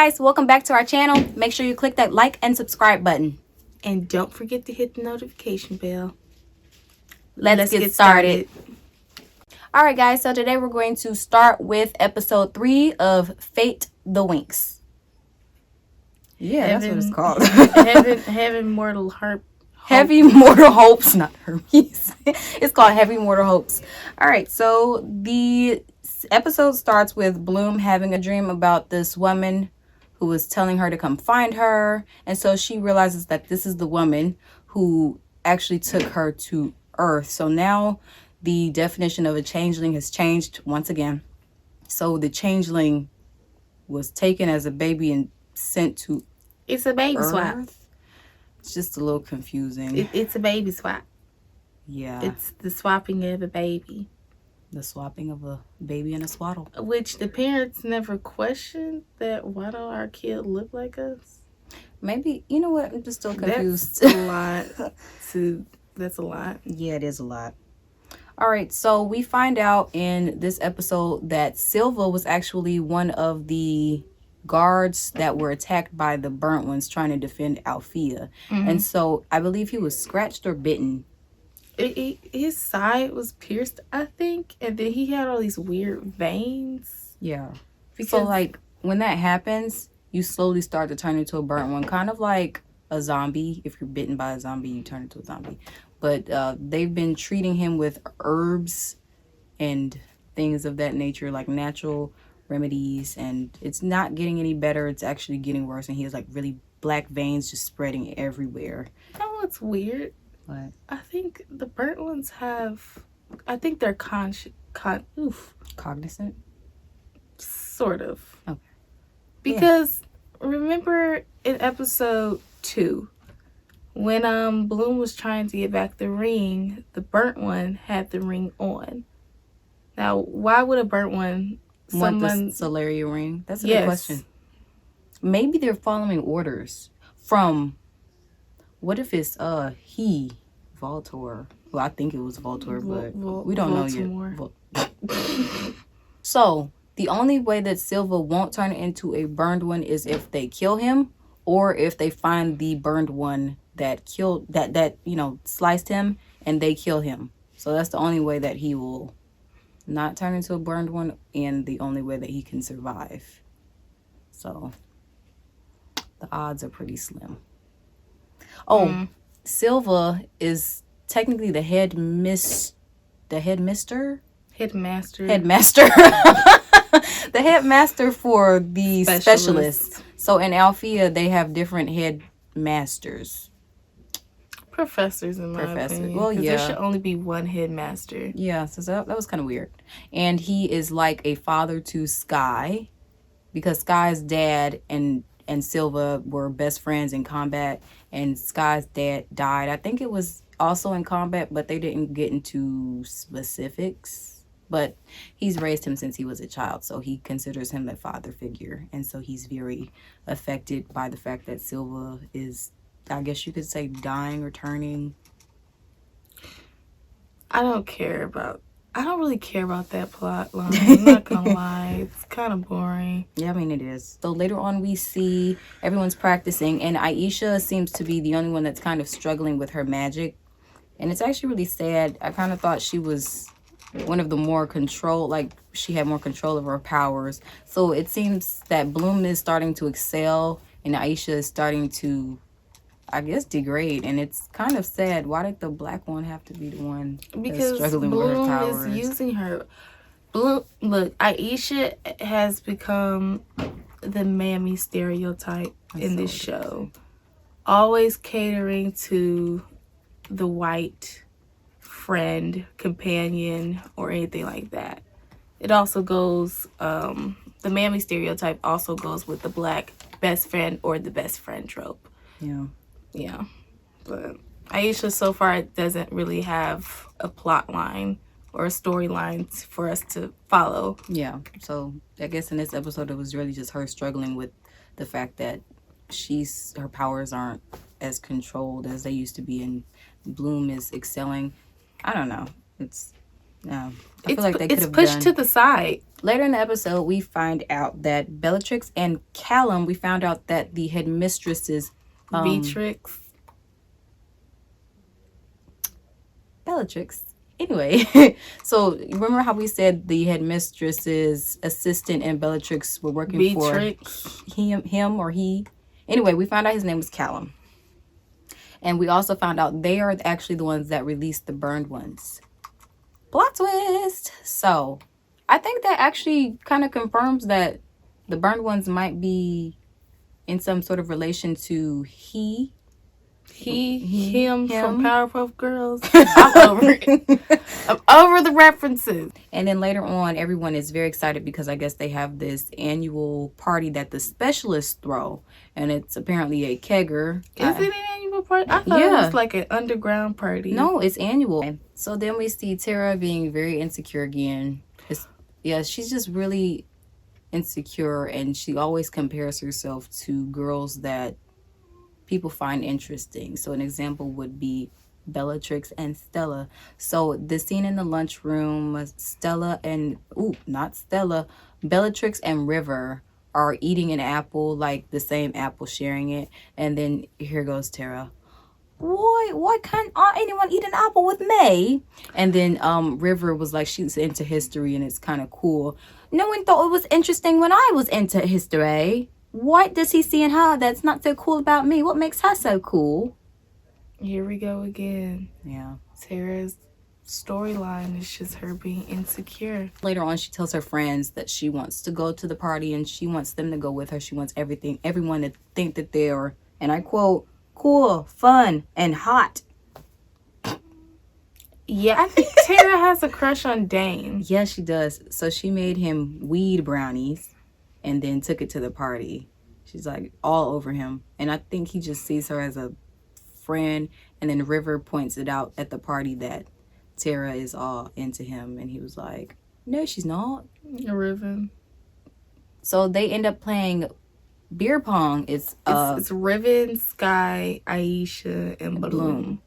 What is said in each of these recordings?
guys, welcome back to our channel. Make sure you click that like and subscribe button. And don't forget to hit the notification bell. Let's get started. Alright guys, so today we're going to start with episode 3 of Fate the Winx. Yeah, that's what it's called. Heaven Mortal Heart. Heavy Mortal Hopes, not Hermes. It's called Heavy Mortal Hopes. Alright, so the episode starts with Bloom having a dream about this woman who was telling her to come find her. And so she realizes that this is the woman who actually took her to Earth. So now the definition of a changeling has changed once again. So the changeling was taken as a baby and sent to It's a baby Earth. swap. It's just a little confusing. It's a baby swap. Yeah. It's the swapping of a baby. The swapping of a baby and a swaddle. Which the parents never questioned that why don't our kid look like us? Maybe, you know what? I'm just still confused. That's a lot. That's a lot. Yeah, it is a lot. All right, so we find out in this episode that Silva was actually one of the guards that were attacked by the burnt ones trying to defend Althea. Mm-hmm. And so I believe he was scratched or bitten. His side was pierced, I think, and then he had all these weird veins. Yeah. So, like, when that happens, you slowly start to turn into a burnt one, kind of like a zombie. If you're bitten by a zombie, you turn into a zombie. But they've been treating him with herbs and things of that nature, like natural remedies, and it's not getting any better. It's actually getting worse, and he has, like, really black veins just spreading everywhere. You know what's weird? What? I think the burnt ones have... I think they're Cognizant? Sort of. Okay. Because remember in episode 2 when Bloom was trying to get back the ring, the burnt one had the ring on. Now, why would a burnt one Want the Solaria ring? That's a good question. Maybe they're following orders from... What if it's Voltor? Well, I think it was Voltor, but we don't know yet. So the only way that Silva won't turn into a burned one is if they kill him, or if they find the burned one that killed that sliced him and they kill him. So that's the only way that he will not turn into a burned one, and the only way that he can survive. So the odds are pretty slim. Silva is technically the headmaster. The headmaster for the specialists. So in Althea, they have different headmasters. Professors, in my opinion. Well, yeah. There should only be one headmaster. Yeah, so that was kind of weird. And he is like a father to Sky, because Sky's dad and Silva were best friends in combat, and Sky's dad died. I think it was also in combat, but they didn't get into specifics. But he's raised him since he was a child, so he considers him a father figure. And so he's very affected by the fact that Silva is, I guess you could say, dying or turning. I don't really care about that plot line. I'm not gonna lie. It's kind of boring. Yeah, I mean, it is. So later on, we see everyone's practicing, and Aisha seems to be the only one that's kind of struggling with her magic. And it's actually really sad. I kind of thought she was one of the more control, like she had more control over her powers. So it seems that Bloom is starting to excel, and Aisha is starting to, I guess, degrade. And it's kind of sad. Why did the black one have to be the one that's struggling with her powers? Bloom is using her. Bloom, look, Aisha has become the mammy stereotype in this show. Always catering to the white friend, companion, or anything like that. It also goes, the mammy stereotype also goes with the black best friend or the best friend trope. Yeah, but Aisha so far doesn't really have a plot line or a storyline for us to follow. Yeah, so I guess in this episode it was really just her struggling with the fact that her powers aren't as controlled as they used to be, and Bloom is excelling. I don't know. I feel like they could have pushed to the side. Later in the episode, we find out that Bellatrix and Callum, we found out that the headmistresses, Beatrix. Bellatrix. Anyway, so remember how we said the headmistress's assistant and Bellatrix were working Beatrix. for him or he. Anyway, we found out his name was Callum. And we also found out they are actually the ones that released the burned ones. Plot twist! So, I think that actually kind of confirms that the burned ones might be in some sort of relation to him From Powerpuff Girls. I'm over it. I'm over the references. And then later on, everyone is very excited because I guess they have this annual party that the specialists throw. And it's apparently a kegger. Is it an annual party? I thought it was like an underground party. No, it's annual. So then we see Tara being very insecure again. She's just really insecure, and she always compares herself to girls that people find interesting. So an example would be Bellatrix and Stella. So the scene in the lunchroom, Bellatrix and River are eating an apple, like the same apple, sharing it. And then here goes Tara. Why can't anyone eat an apple with me? And then River was like, she's into history and it's kind of cool. No one thought it was interesting when I was into history. What does he see in her that's not so cool about me? What makes her so cool? Here we go again. Yeah. Tara's storyline is just her being insecure. Later on, she tells her friends that she wants to go to the party and she wants them to go with her. She wants everyone to think that they're, and I quote, cool, fun, and hot. Yeah, I think Tara has a crush on Dane. Yeah, she does. So she made him weed brownies and then took it to the party. She's like all over him. And I think he just sees her as a friend. And then River points it out at the party that Tara is all into him. And he was like, no, she's not. Riven. So they end up playing beer pong. It's Riven, Sky, Aisha, and Bloom.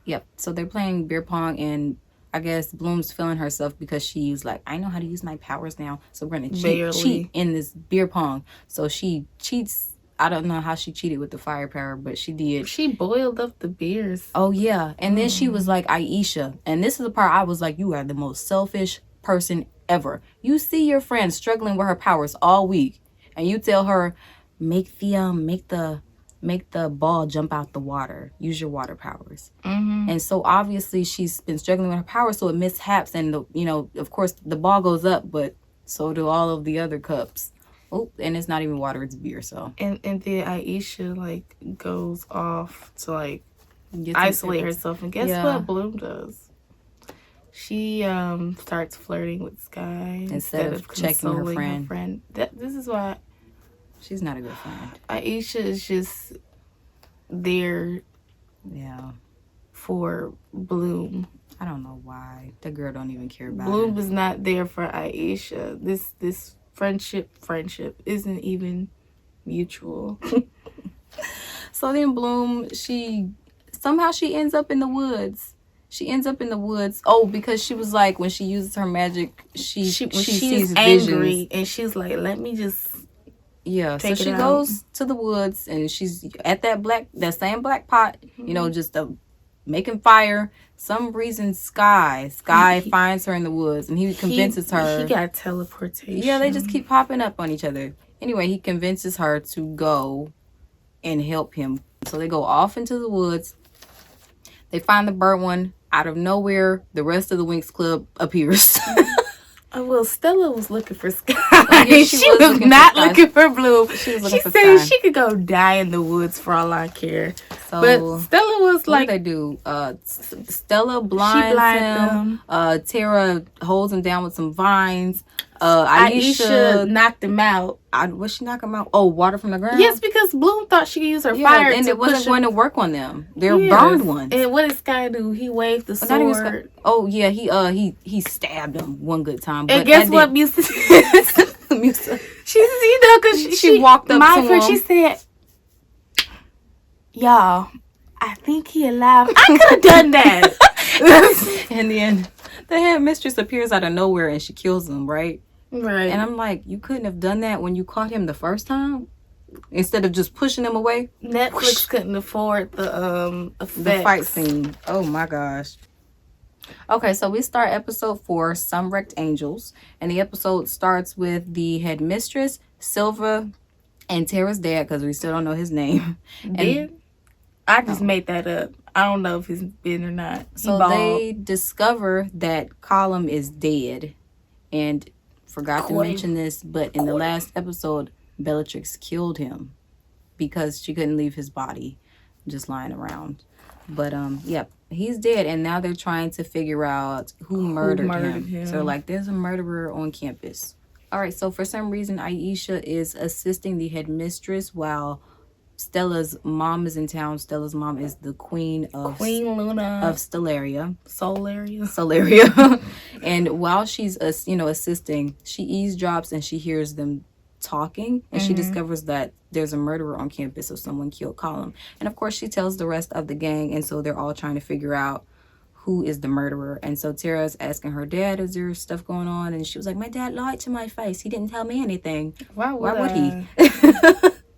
Yep. So they're playing beer pong, and I guess Bloom's feeling herself because she's like, I know how to use my powers now. So we're going to cheat in this beer pong. So she cheats. I don't know how she cheated with the firepower, but she did. She boiled up the beers. Oh, yeah. And then she was like, Aisha. And this is the part I was like, you are the most selfish person ever. You see your friend struggling with her powers all week, and you tell her, make the ball jump out the water. Use your water powers. Mm-hmm. And so obviously she's been struggling with her powers, so it mishaps, and of course the ball goes up, but so do all of the other cups. Oh, and it's not even water, it's beer. So and then Aisha goes off to isolate herself, and guess what Bloom does? She starts flirting with Sky instead of checking her friend. This is why she's not a good friend. Aisha is just there, for Bloom. I don't know why. The girl don't even care about Bloom it. is not there for Aisha. This friendship isn't even mutual. So then Bloom, she ends up in the woods. Oh, because she was like, when she uses her magic, she sees angry visions. And she's like, let me just so she goes to the woods and she's at that same black pot, just making fire. Some reason Sky finds her in the woods, and he convinces her. He got teleportation. Yeah, they just keep popping up on each other. Anyway, he convinces her to go and help him. So they go off into the woods. They find the burnt one. Out of nowhere, the rest of the Winx Club appears. Well, Stella was looking for Sky. She was not looking for Bloom. She said Sky. She could go die in the woods for all I care. So, but Stella was like, what did they do? Stella blinds him. Tara holds him down with some vines. Aisha knocked him out. What she knock him out? Oh, water from the ground? Yes, because Bloom thought she could use her fire. And it wasn't going to work on them. They're burned ones. And what did Sky do? He waved the sword. Oh yeah, he stabbed him one good time. And guess what Musa did? Musa. Because she walked up to him. She said, y'all, I think he alive. I could have done that. And then the headmistress appears out of nowhere and she kills him, right? Right. And I'm like, you couldn't have done that when you caught him the first time? Instead of just pushing him away? Netflix Whoosh. couldn't afford the effects. The fight scene. Oh my gosh. Okay, so we start episode 4, Some Wrecked Angels. And the episode starts with the headmistress, Silva, and Tara's dad, because we still don't know his name. Ben? I just made that up. I don't know if he's Ben or not. So they discover that Colum is dead. And forgot to mention this, but in the last episode, Bellatrix killed him because she couldn't leave his body just lying around. But yep, he's dead, and now they're trying to figure out who murdered him. So like, there's a murderer on campus. All right, so for some reason, Aisha is assisting the headmistress while Stella's mom is in town. Stella's mom is the Queen Luna of Stellaria. Solaria. And while she's assisting, she eavesdrops and she hears them talking, and she discovers that there's a murderer on campus, so someone killed Colum. And of course she tells the rest of the gang, and so they're all trying to figure out who is the murderer. And so Tara's asking her dad, is there stuff going on? And she was like, my dad lied to my face. He didn't tell me anything. Why would he?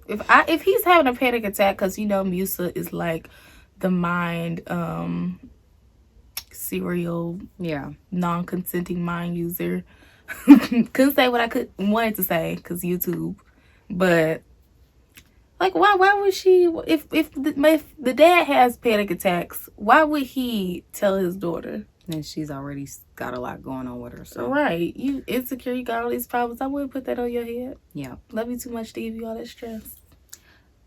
If he's having a panic attack, because Musa is like the mind serial non-consenting mind user. Couldn't say what I wanted to say because YouTube, but like why would she, if the dad has panic attacks, why would he tell his daughter? And she's already got a lot going on with her. So right, you insecure, you got all these problems. I wouldn't put that on your head. Yeah, love you too much to give you all that stress.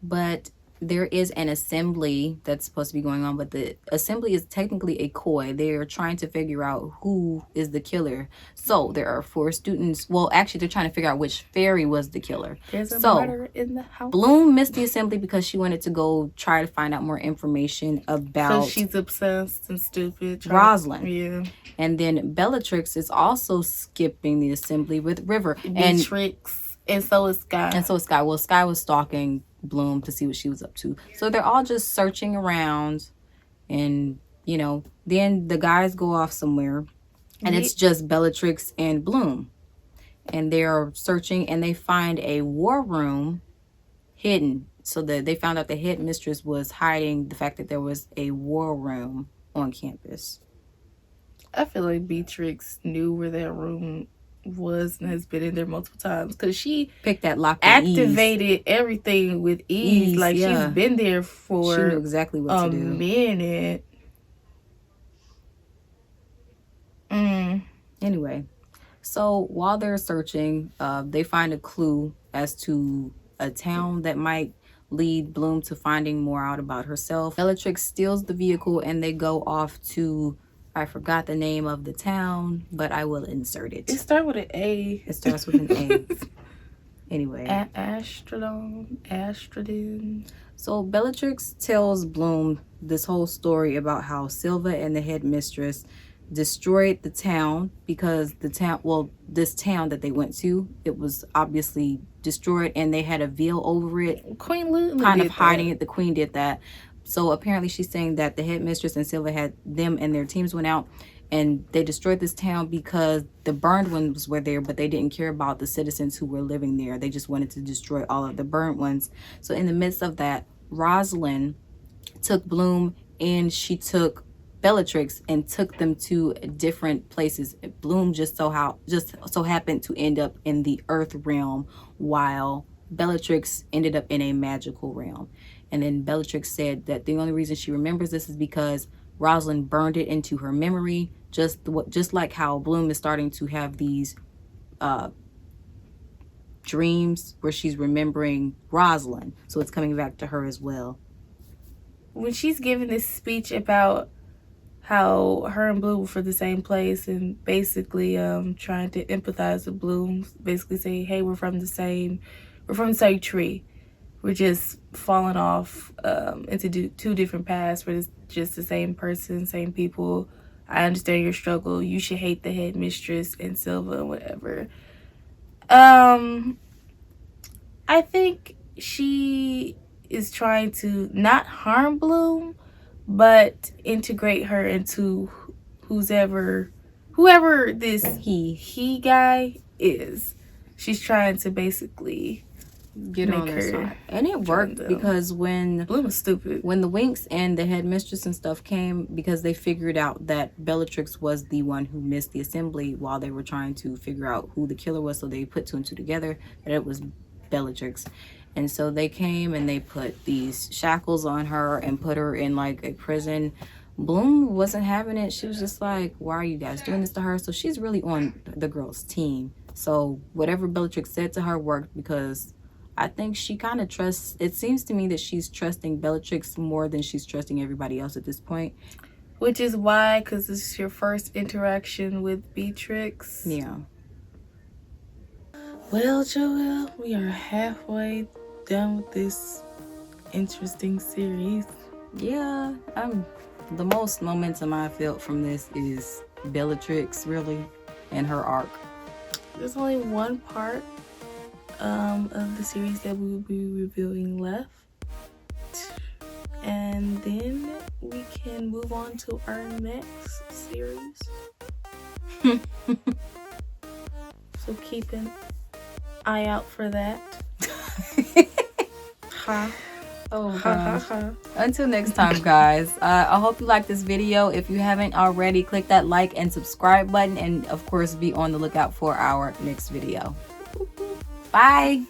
But there is an assembly that's supposed to be going on, but the assembly is technically a coy. They're trying to figure out who is the killer. So there are 4 students. Well, actually, they're trying to figure out which fairy was the killer. There's a murderer in the house. Bloom missed the assembly because she wanted to go try to find out more information about. So she's obsessed and stupid. Rosalind. Yeah. And then Bellatrix is also skipping the assembly with River. Beatrix. And so is Sky. Well, Sky was stalking Bloom to see what she was up to. So they're all just searching around, and then the guys go off somewhere, and it's just Bellatrix and Bloom, and they're searching, and they find a war room hidden. So they found out the headmistress was hiding the fact that there was a war room on campus. I feel like Beatrix knew where that room was and has been in there multiple times because she picked that lock, activated everything with ease. Like she's been there for she knew exactly what to do. Minute. Anyway, so while they're searching, they find a clue as to a town that might lead Bloom to finding more out about herself. Bellatrix steals the vehicle and they go off to, I forgot the name of the town, but I will insert it. It starts with an A. It starts with an A. Anyway. Astrodon. So Bellatrix tells Bloom this whole story about how Silva and the headmistress destroyed the town because this town that they went to, it was obviously destroyed and they had a veil over it. Queen Luna kind of hiding it. The queen did that. So apparently she's saying that the headmistress and Silva had them and their teams went out and they destroyed this town because the burned ones were there, but they didn't care about the citizens who were living there. They just wanted to destroy all of the burnt ones. So in the midst of that, Rosalind took Bloom and she took Bellatrix and took them to different places. Bloom just so happened to end up in the earth realm, while Bellatrix ended up in a magical realm. And then Bellatrix said that the only reason she remembers this is because Rosalind burned it into her memory, just like how Bloom is starting to have these dreams where she's remembering Rosalind. So it's coming back to her as well. When she's giving this speech about how her and Bloom were from the same place and basically trying to empathize with Bloom, basically saying, hey, we're from the same tree. We're just falling off into two different paths, but it's just the same person, same people. I understand your struggle. You should hate the headmistress and Silva and whatever. I think she is trying to not harm Bloom, but integrate her into whoever this he guy is. She's trying to basically get on their side. And it worked because when Bloom was stupid. When the Winx and the headmistress and stuff came, because they figured out that Bellatrix was the one who missed the assembly while they were trying to figure out who the killer was, so they put two and two together that it was Bellatrix. And so they came and they put these shackles on her and put her in like a prison. Bloom wasn't having it. She was just like, why are you guys doing this to her? So she's really on the girl's team. So whatever Bellatrix said to her worked, because I think she kind of trusts, it seems to me that she's trusting Bellatrix more than she's trusting everybody else at this point. Which is why, because this is your first interaction with Beatrix. Yeah. Well, Joelle, we are halfway done with this interesting series. Yeah, the most momentum I felt from this is Bellatrix, really, and her arc. There's only one part of the series that we will be reviewing left, and then we can move on to our next series. So keep an eye out for that. Ha. Oh, gosh. Until next time, guys. I hope you liked this video. If you haven't already, click that like and subscribe button, and of course be on the lookout for our next video. Bye.